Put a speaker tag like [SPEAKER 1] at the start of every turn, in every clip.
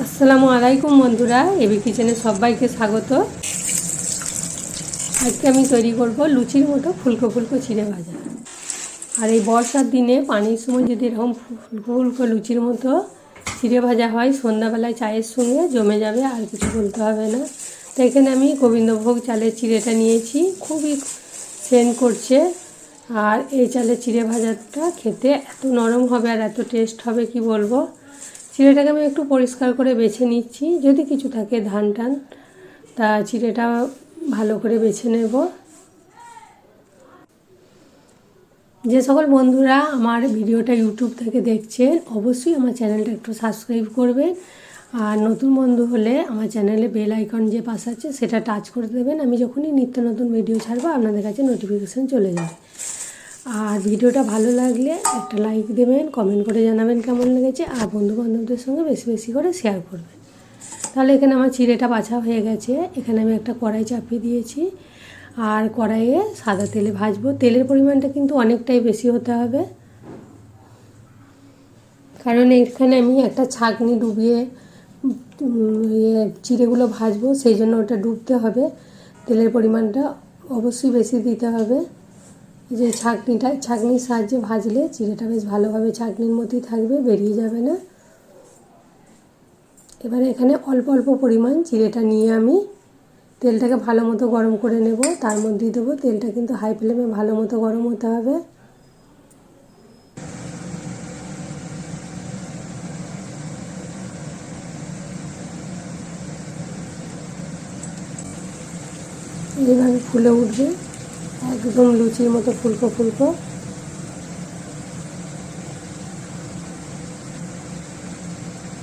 [SPEAKER 1] আসসালামু আলাইকুম বন্ধুরা, এবি কিচেনে সবাইকে স্বাগত। আজকে আমি তৈরি করব লুচির মতো ফুলকো ফুলকো চিড়ে ভাজা। আর এই বর্ষার দিনে পানির সময় যদি এরকম ফুলকো ফুলকো লুচির মতো চিড়ে ভাজা হয়, সন্ধ্যাবেলায় চায়ের সঙ্গে জমে যাবে, আর কিছু বলতে হবে না। তো এখানে আমি গোবিন্দভোগ চালের চিড়েটা নিয়েছি, খুবই সেন্ট করছে। আর এই চালের চিড়ে ভাজাটা খেতে এত নরম হবে আর এত টেস্ট হবে কি বলবো। চিড়েটাকে আমি একটু পরিষ্কার করে বেছে নিচ্ছি, যদি কিছু থাকে ধান টান, তা চিড়েটা ভালো করে বেছে নেব। যে সকল বন্ধুরা আমার ভিডিওটা ইউটিউব থেকে দেখছেন, অবশ্যই আমার চ্যানেলটা একটু সাবস্ক্রাইব করবেন। আর নতুন বন্ধু হলে আমার চ্যানেলে বেল আইকন যে পাশে আছে সেটা টাচ করে দেবেন। আমি যখনই নিত্য নতুন ভিডিও ছাড়বো আপনাদের কাছে নোটিফিকেশান চলে যাবে। আর ভিডিওটা ভালো লাগলে একটা লাইক দেবেন, কমেন্ট করে জানাবেন কেমন লেগেছে, আর বন্ধুবান্ধবদের সঙ্গে বেশি বেশি করে শেয়ার করবেন। তাহলে এখানে আমার চিড়েটা বাছা হয়ে গেছে। এখানে আমি একটা কড়াই চাপিয়ে দিয়েছি, আর কড়াইয়ে সাদা তেলে ভাজবো। তেলের পরিমাণটা কিন্তু অনেকটাই বেশি হতে হবে, কারণ এখানে আমি একটা ছাঁকনি ডুবিয়ে চিড়েগুলো ভাজবো, সেই জন্য ওটা ডুবতে হবে। তেলের পরিমাণটা অবশ্যই বেশি দিতে হবে। যে ছাঁকনির সাহায্যে ভাজলে চিড়েটা বেশ ভালোভাবে ছাঁকনির মতোই থাকবে, বেরিয়ে যাবে না। এবারে এখানে অল্প অল্প পরিমাণ চিড়েটা নিয়ে আমি তেলটাকে ভালো মতো গরম করে নেব, তার মধ্যেই দেবো। তেলটা কিন্তু হাই ফ্লেমে ভালো মতো গরম হতে হবে। এইভাবে ফুলে উঠবে, একদম লুচির মতো ফুলকো ফুলকো।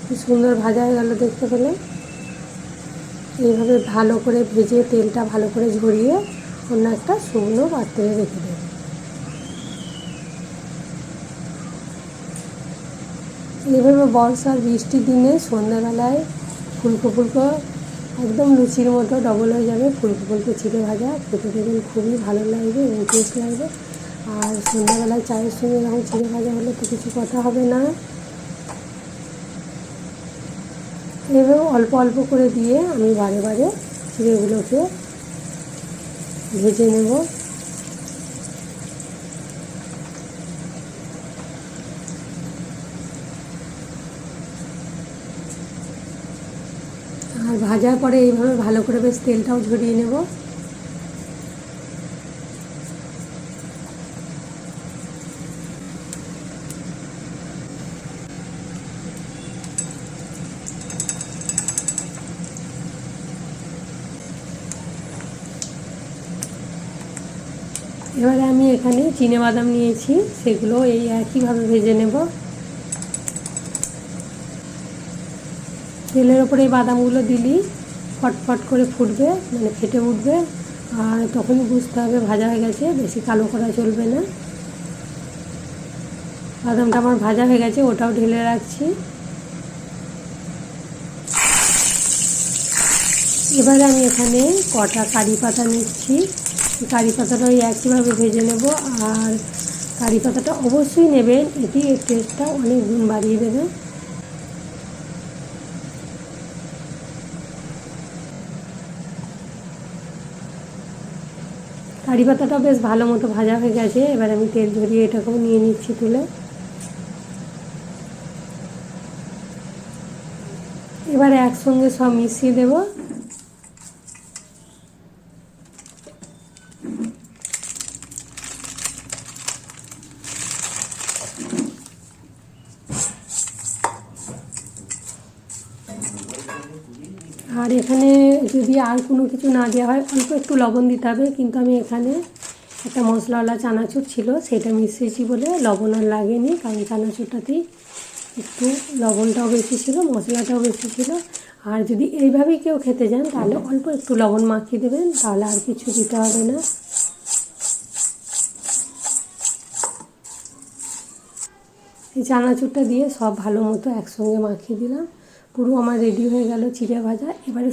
[SPEAKER 1] কি সুন্দর ভাজা হয়ে গেল দেখতে পেলে। এইভাবে ভালো করে ভেজে তেলটা ভালো করে ঝরিয়ে অন্য একটা শুকনো পাত্রে রেখে দেবে। এইভাবে বর্ষার বৃষ্টির দিনে সন্ধ্যাবেলায় ফুলকো ফুলকো একদম লুচির মতো ডবল হয়ে যাবে ফুলকো ফুলকো চিড়ে ভাজা, খেতে দেখুন খুবই ভালো লাগবে এবং টেস্ট লাগবে। আর সন্ধ্যাবেলায় চায়ের সঙ্গে এরকম চিড়ে ভাজা হলে তো কিছু কথা হবে না। এভাবে অল্প অল্প করে দিয়ে আমি বারে বারে চিড়েগুলোকে ভেজে নেব। আর ভাজার পরে এইভাবে ভালো করে বেশ তেলটাও ঝরিয়ে নেব। এবারে আমি এখানে চিনেবাদাম নিয়েছি, সেগুলো এই একইভাবে ভেজে নেব। তেলের ওপরে এই বাদামগুলো দিলেই ফটফট করে ফুটবে, মানে ফেটে উঠবে, আর তখনই বুঝতে হবে ভাজা হয়ে গেছে। বেশি কালো করা চলবে না। বাদামটা আমার ভাজা হয়ে গেছে, ওটাও ঢেলে রাখছি। এবারে আমি এখানে কটা কারি পাতা নিচ্ছি। কারি পাতাটা ওই একইভাবে ভেজে নেব। আর কারি পাতাটা অবশ্যই নেবেন, এটি এর টেস্টটা অনেক গুণ বাড়িয়ে দেবে। কারি পাতাটা বেশ ভালো মতো ভাজা হয়ে গেছে। এবার আমি তেল ঝরিয়ে এটাকেও নিয়ে নিচ্ছি তুলে। এবারে একসঙ্গে সব মিশিয়ে দেব। আর এখানে যদি আর কোনো কিছু না দেওয়া হয়, অল্প একটু লবণ দিতে হবে, কিন্তু আমি এখানে একটা মশলাওয়ালা চানাচুর ছিল সেটা মিশিয়েছি বলে লবণ আর লাগেনি, কারণ চানাচুরটাতেই একটু লবণটাও বেশি ছিল, মশলাটাও বেশি ছিল। আর যদি এইভাবেই কেউ খেতে যান তাহলে অল্প একটু লবণ মাখিয়ে দেবেন, তাহলে আর কিছু দিতে হবে না। এই চানাচুরটা দিয়ে সব ভালো মতো একসঙ্গে মাখিয়ে দিলাম। পুরো আমার রেডি হয়ে গেল চিড়ে ভাজা। এবারে